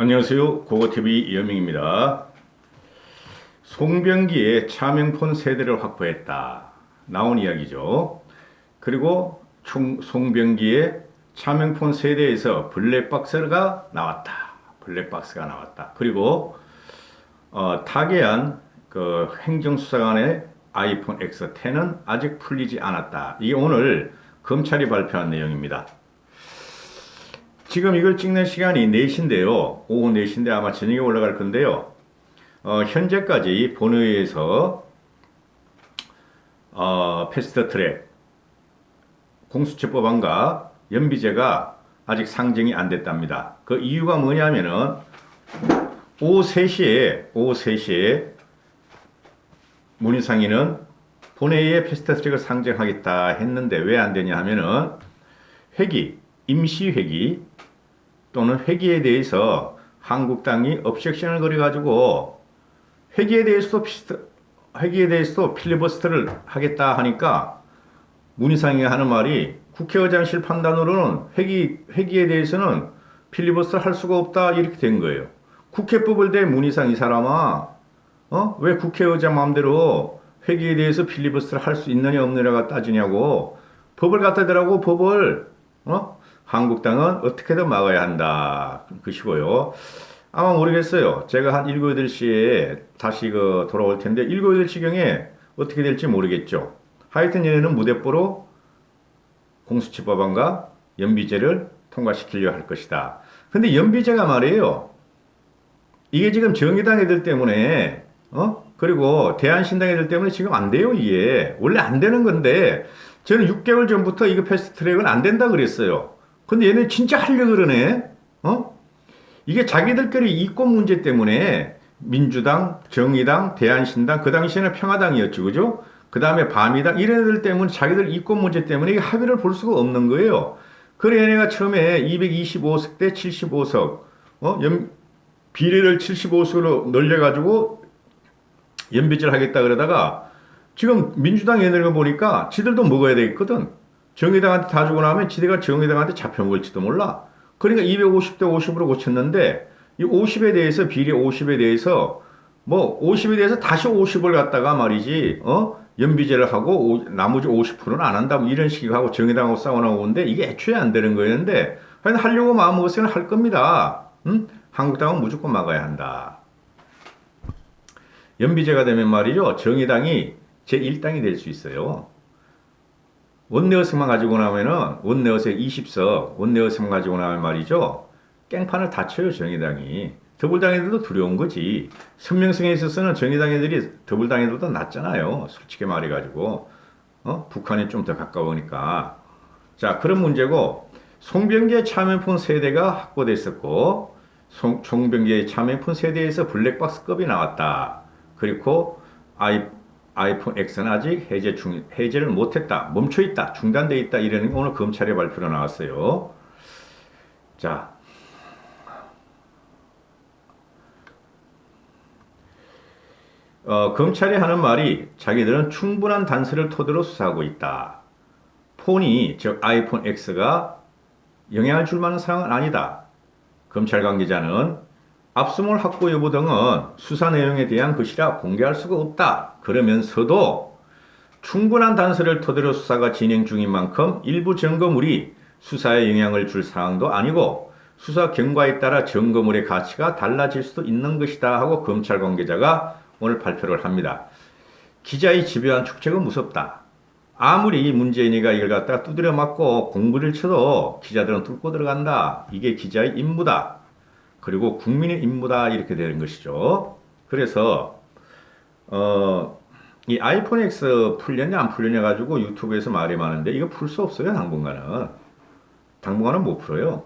안녕하세요. 고고TV 이현명입니다. 송병기의 차명폰 세대를 확보했다. 나온 이야기죠. 그리고 송병기의 차명폰 세대에서 블랙박스가 나왔다. 블랙박스가 나왔다. 그리고 타계한 그 행정수사관의 아이폰 X10은 아직 풀리지 않았다. 이게 오늘 검찰이 발표한 내용입니다. 지금 이걸 찍는 시간이 4시인데요. 오후 4시인데 아마 저녁에 올라갈 건데요. 현재까지 본회의에서 패스트트랙 공수처법안과 연비제가 아직 상정이 안 됐답니다. 그 이유가 뭐냐면은 오후 3시에 문희상이는 본회의에 패스트트랙을 상정하겠다 했는데 왜 안 되냐 하면은 임시회기 또는 회기에 대해서 한국당이 objection을 거려가지고 회기에 대해서도 필리버스터를 하겠다 하니까 문희상이 하는 말이 국회의장실 판단으로는 회기에 대해서는 필리버스터 할 수가 없다 이렇게 된 거예요. 국회법을 대 문희상 이 사람아, 왜 국회의장 마음대로 회기에 대해서 필리버스터를 할 수 있느냐 없느냐가 따지냐고 법을 갖다 대라고 법을 한국당은 어떻게든 막아야 한다. 그것이고요. 아마 모르겠어요. 제가 한 7, 8시에 다시 돌아올 텐데 7, 8시경에 어떻게 될지 모르겠죠. 하여튼 얘네는 무대뽀로 공수처법안과 연비제를 통과시키려 할 것이다. 근데 연비제가 말이에요. 이게 지금 정의당 애들 때문에 그리고 대한신당 애들 때문에 지금 안 돼요. 이게 원래 안 되는 건데 저는 6개월 전부터 이거 패스트트랙은 안 된다 그랬어요. 근데 얘네 진짜 하려고 그러네. 이게 자기들끼리 이권 문제 때문에 민주당, 정의당, 대한신당, 그 당시에는 평화당이었죠. 그죠? 그 다음에 바미당, 이런 애들 때문에 자기들 이권 문제 때문에 이게 합의를 볼 수가 없는 거예요. 그래 얘네가 처음에 225석 대 75석, 비례를 75석으로 늘려가지고 연비제를 하겠다 그러다가 지금 민주당 얘네를 보니까 지들도 먹어야 되겠거든. 정의당한테 다 주고 나면 지대가 정의당한테 잡혀먹을지도 몰라. 그러니까 250대 50으로 고쳤는데 이 50에 대해서 비례 50에 대해서 50에 대해서 다시 50을 갖다가 말이지 연비제를 하고 나머지 50%는 안 한다 이런 식으로 하고 정의당하고 싸워나오는데 이게 애초에 안 되는 거였는데 하려고 마음먹었으면 할 겁니다. 한국당은 무조건 막아야 한다. 연비제가 되면 말이죠. 정의당이 제1당이 될 수 있어요. 원내의석만 가지고 나면은 원내의석 20석 원내의석만 가지고 나면 말이죠. 깽판을 다 쳐요 정의당이. 더불당 애들도 두려운 거지. 선명성에 있어서는 정의당 애들이 더불당 애들보다 낫잖아요. 솔직히 말해가지고 북한이 좀 더 가까우니까. 자 그런 문제고 송병기의 차명폰 세대가 확보됐었고 송병기의 차명폰 세대에서 블랙박스급이 나왔다. 그리고 아이폰 X는 아직 해제를 못했다. 멈춰있다. 중단돼 있다. 이런 오늘 검찰의 발표로 나왔어요. 자, 검찰이 하는 말이 자기들은 충분한 단서를 토대로 수사하고 있다. 폰이, 즉 아이폰 X가 영향을 줄 만한 상황은 아니다. 검찰 관계자는 압수물 확보 여부 등은 수사 내용에 대한 것이라 공개할 수가 없다. 그러면서도 충분한 단서를 토대로 수사가 진행 중인 만큼 일부 증거물이 수사에 영향을 줄 사항도 아니고 수사 경과에 따라 증거물의 가치가 달라질 수도 있는 것이다 하고 검찰 관계자가 오늘 발표를 합니다. 기자의 집요한 축책은 무섭다. 아무리 문재인이가 이걸 갖다가 두드려 맞고 공부를 쳐도 기자들은 뚫고 들어간다. 이게 기자의 임무다. 그리고 국민의 임무다 이렇게 되는 것이죠. 그래서 이 아이폰 X 풀렸냐 안 풀렸냐 가지고 유튜브에서 말이 많은데 이거 풀 수 없어요. 당분간은 못 풀어요.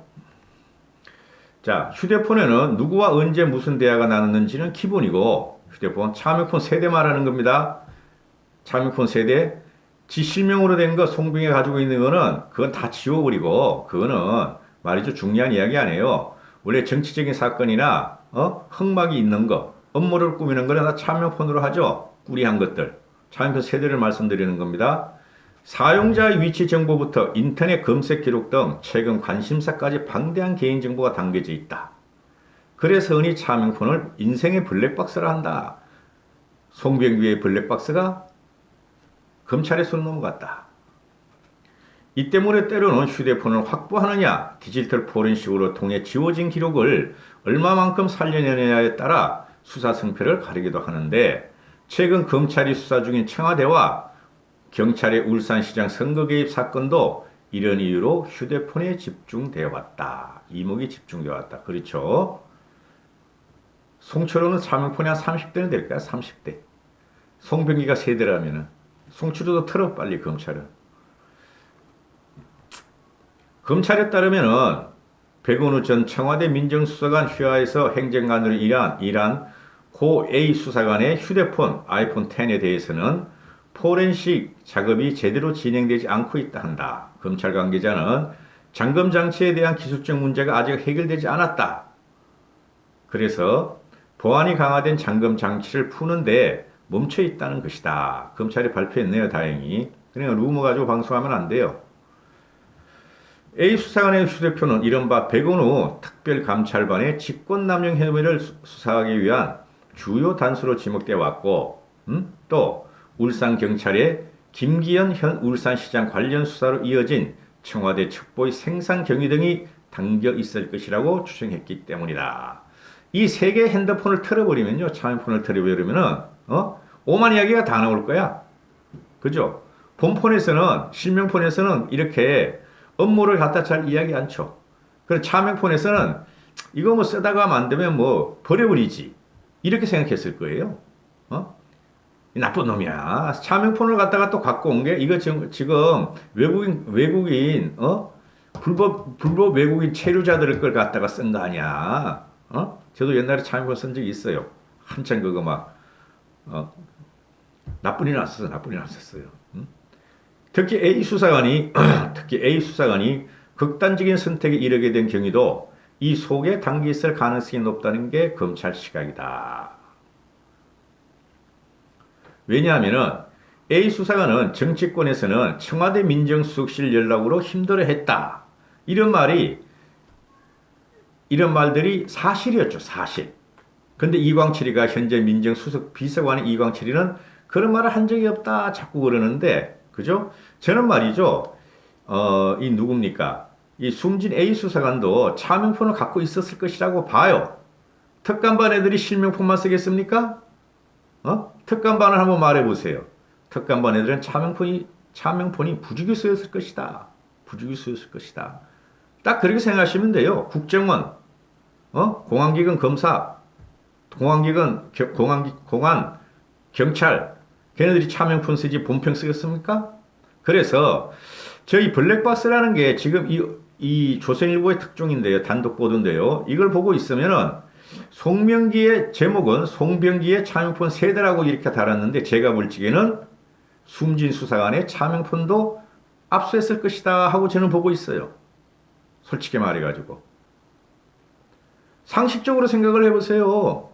자 휴대폰에는 누구와 언제 무슨 대화가 나눴는지는 기본이고 휴대폰 차명폰 세대 말하는 겁니다. 차명폰 세대 지 실명으로 된 거 송병이 가지고 있는 거는 그건 다 지워버리고 그거는 말이죠 중요한 이야기 아니에요. 원래 정치적인 사건이나 흑막이 있는 거, 업무를 꾸미는 거는 다 차명폰으로 하죠. 꾸리한 것들. 차명폰 세대를 말씀드리는 겁니다. 사용자의 위치 정보부터 인터넷 검색 기록 등 최근 관심사까지 방대한 개인정보가 담겨져 있다. 그래서 흔히 차명폰을 인생의 블랙박스라 한다. 송병규의 블랙박스가 검찰의 손 넘어갔다. 이 때문에 때로는 휴대폰을 확보하느냐, 디지털 포렌식으로 통해 지워진 기록을 얼마만큼 살려내느냐에 따라 수사 승패를 가리기도 하는데, 최근 검찰이 수사 중인 청와대와 경찰의 울산시장 선거 개입 사건도 이런 이유로 휴대폰에 집중되어 왔다. 이목이 집중되어 왔다. 그렇죠? 송철호는 차명폰이 한 30대는 될까요? 30대. 송병기가 세대라면은 송철호도 털어 빨리 검찰은. 검찰에 따르면은 백운우 전 청와대 민정수석관 휘하에서 행정관으로 일한 고 A 수사관의 휴대폰 아이폰 10에 대해서는 포렌식 작업이 제대로 진행되지 않고 있다 한다. 검찰 관계자는 잠금 장치에 대한 기술적 문제가 아직 해결되지 않았다. 그래서 보안이 강화된 잠금 장치를 푸는데 멈춰 있다는 것이다. 검찰이 발표했네요, 다행히. 그러니까 루머 가지고 방송하면 안 돼요. A 수사관의 휴대폰은 이른바 백운우 특별감찰반의 직권남용 혐의를 수사하기 위한 주요 단서로 지목되어 왔고, 또 울산경찰의 김기현 현 울산시장 관련 수사로 이어진 청와대 첩보의 생산 경위 등이 담겨 있을 것이라고 추정했기 때문이다. 이 세 개의 핸드폰을 털어버리면요, 차명폰을 털어버리면은 오만 이야기가 다 나올 거야. 그죠? 본폰에서는, 실명폰에서는 이렇게 업무를 갖다 잘 이야기 안 쳐. 그리고 차명폰에서는 이거 뭐 쓰다가 안 되면 뭐 버려버리지. 이렇게 생각했을 거예요. 이 나쁜 놈이야. 차명폰을 갖다가 또 갖고 온 게 이거 지금 외국인 불법 외국인 체류자들을 걸 갖다가 쓴 거 아니야. 저도 옛날에 차명폰 쓴 적이 있어요. 한참 그거 막 나쁜 일 났었어요. 특히 A 수사관이 극단적인 선택에 이르게 된 경위도 이 속에 담겨 있을 가능성이 높다는 게 검찰 시각이다. 왜냐하면은 A 수사관은 정치권에서는 청와대 민정수석실 연락으로 힘들어했다. 이런 말들이 사실이었죠, 사실. 근데 이광철이가 현재 민정수석 비서관의 이광철이는 그런 말을 한 적이 없다 자꾸 그러는데, 그죠? 저는 말이죠, 이 누굽니까? 이 숨진 A 수사관도 차명폰을 갖고 있었을 것이라고 봐요. 특감반 애들이 실명폰만 쓰겠습니까? 특감반을 한번 말해보세요. 특감반 애들은 차명폰이 부주기 쓰였을 것이다. 부주기 쓰였을 것이다. 딱 그렇게 생각하시면 돼요. 국정원, 공안기관 검사, 공안, 경찰, 걔네들이 차명폰 쓰지 본평 쓰겠습니까? 그래서 저희 블랙박스라는 게 지금 이 조선일보의 특종인데요. 단독 보도인데요. 이걸 보고 있으면은 송병기의 제목은 송병기의 차명폰 세대라고 이렇게 달았는데, 제가 볼 적에는 숨진 수사관의 차명폰도 압수했을 것이다 하고 저는 보고 있어요. 솔직히 말해가지고. 상식적으로 생각을 해보세요.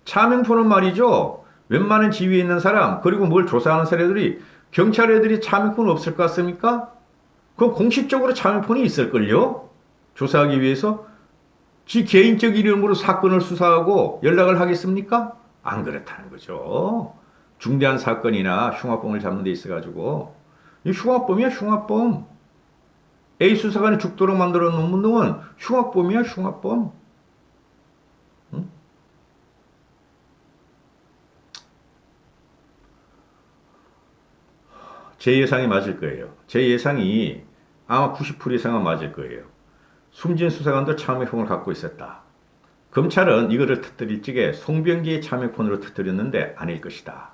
차명폰은 말이죠, 웬만한 지위에 있는 사람, 그리고 뭘 조사하는 사람들이, 경찰 애들이 차명폰 없을 것 같습니까? 그럼 공식적으로 차명폰이 있을걸요? 조사하기 위해서? 지 개인적 이름으로 사건을 수사하고 연락을 하겠습니까? 안 그렇다는 거죠. 중대한 사건이나 흉악범을 잡는 데 있어가지고. 이 흉악범이야, 흉악범. A 수사관이 죽도록 만들어 놓은 놈은 흉악범이야, 흉악범. 응? 제 예상이 맞을 거예요. 제 예상이 아마 90% 이상은 맞을 거예요. 숨진 수사관도 차명폰을 갖고 있었다. 검찰은 이거를 터뜨릴 적에 송병기의 차명폰으로 터뜨렸는데 아닐 것이다.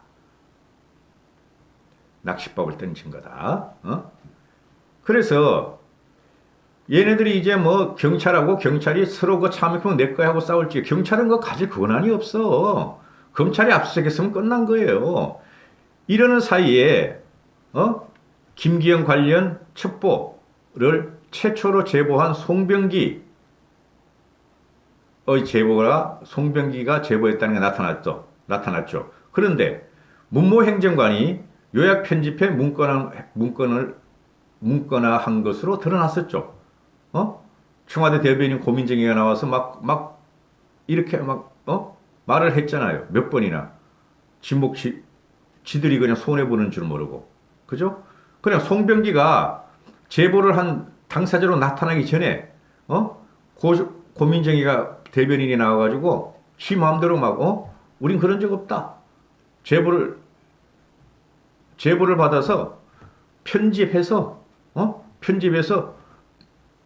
낚시법을 던진 거다. 그래서 얘네들이 이제 뭐 경찰이 서로 그 차명폰 내 거야 하고 싸울지, 경찰은 그거 가질 권한이 없어. 검찰이 압수수색했으면 끝난 거예요. 이러는 사이에 김기현 관련 첩보를 최초로 제보한 송병기의 제보가, 송병기가 제보했다는 게 나타났죠. 그런데 문모 행정관이 요약 편집해 문건화한 것으로 드러났었죠. 청와대 대변인 고민정이가 나와서 막 이렇게 막 말을 했잖아요. 몇 번이나. 지들이 그냥 손해보는 줄 모르고. 그죠? 그냥 송병기가 제보를 한 당사자로 나타나기 전에, 고민정이가 대변인이 나와가지고, 지 마음대로 막, 우린 그런 적 없다. 제보를 받아서 편집해서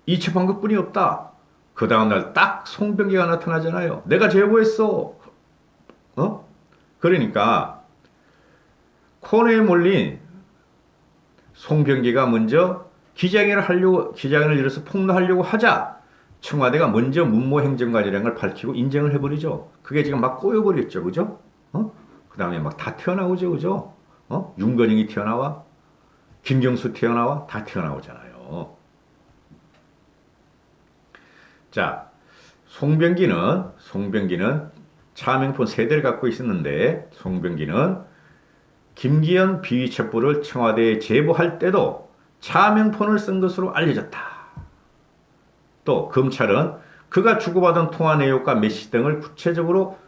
이첩한 것 뿐이 없다. 그 다음날 딱 송병기가 나타나잖아요. 내가 제보했어. 그러니까, 코너에 몰린 송병기가 먼저 기자회견을 열어서 폭로하려고 하자 청와대가 먼저 문모 행정관이라는 걸 밝히고 인정을 해버리죠. 그게 지금 막 꼬여버렸죠. 그죠? 그 다음에 막 다 튀어나오죠. 그죠? 윤건영이 튀어나와. 김경수 튀어나와. 다 튀어나오잖아요. 자, 송병기는 차명폰 3대를 갖고 있었는데, 송병기는 김기현 비위 첩보를 청와대에 제보할 때도 차명폰을 쓴 것으로 알려졌다. 또 검찰은 그가 주고받은 통화 내용과 메시지 등을 구체적으로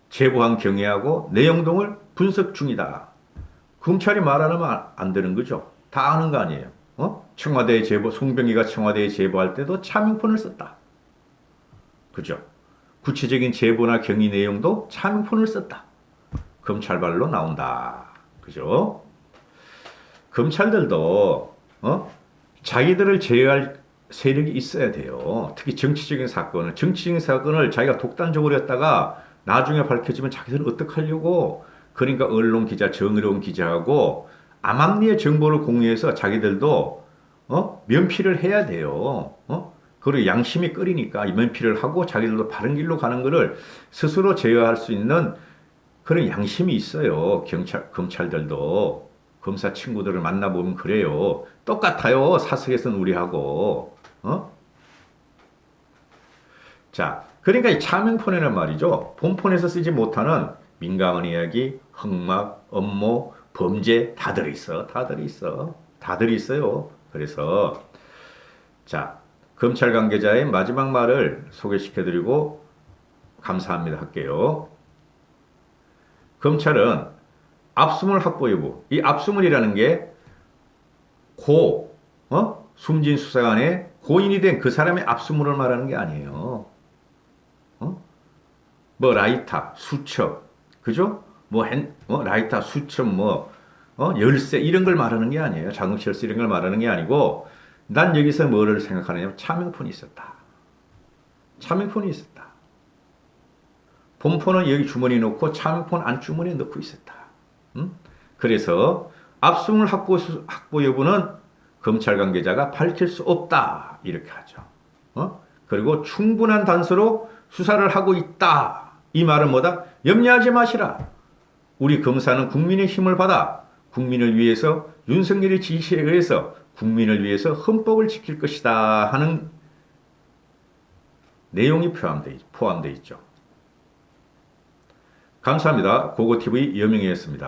제보한 경위하고 내용 등을 분석 중이다. 검찰이 말 안 하면 안 되는 거죠. 다 아는 거 아니에요. 송병기가 청와대에 제보할 때도 차명폰을 썼다. 그죠? 구체적인 제보나 경위 내용도 차명폰을 썼다. 검찰 발로 나온다. 그죠? 검찰들도 자기들을 제어할 세력이 있어야 돼요. 특히 정치적인 사건을 자기가 독단적으로 했다가 나중에 밝혀지면 자기들은 어떡하려고. 그러니까 언론 기자, 정의로운 기자하고 암암리의 정보를 공유해서 자기들도 면피를 해야 돼요. 그리고 양심이 끓이니까 면피를 하고 자기들도 바른 길로 가는 것을 스스로 제어할 수 있는 그런 양심이 있어요. 검찰들도. 검사 친구들을 만나보면 그래요. 똑같아요. 사석에서는 우리하고. 자, 그러니까 이 차명폰에는 말이죠. 본폰에서 쓰지 못하는 민감한 이야기, 흑막, 업무, 범죄 다 들어있어. 다 들어있어요. 그래서 자, 검찰 관계자의 마지막 말을 소개시켜드리고 감사합니다 할게요. 검찰은 압수물 확보 여부, 이 압수물이라는 게 숨진 수사관의 고인이 된 그 사람의 압수물을 말하는 게 아니에요. 뭐 라이터, 수첩, 그죠? 라이터, 수첩, 열쇠 이런 걸 말하는 게 아니에요. 자동차 열쇠 이런 걸 말하는 게 아니고 난 여기서 뭐를 생각하느냐면 차명폰이 있었다. 본폰은 여기 주머니에 넣고 차명폰 안주머니에 넣고 있었다. 그래서 압수물 확보 여부는 검찰 관계자가 밝힐 수 없다. 이렇게 하죠. 그리고 충분한 단서로 수사를 하고 있다. 이 말은 뭐다? 염려하지 마시라. 우리 검사는 국민의 힘을 받아 국민을 위해서 윤석열의 지시에 의해서 국민을 위해서 헌법을 지킬 것이다 하는 내용이 포함되어 있죠. 감사합니다. 고고TV 여명이었습니다.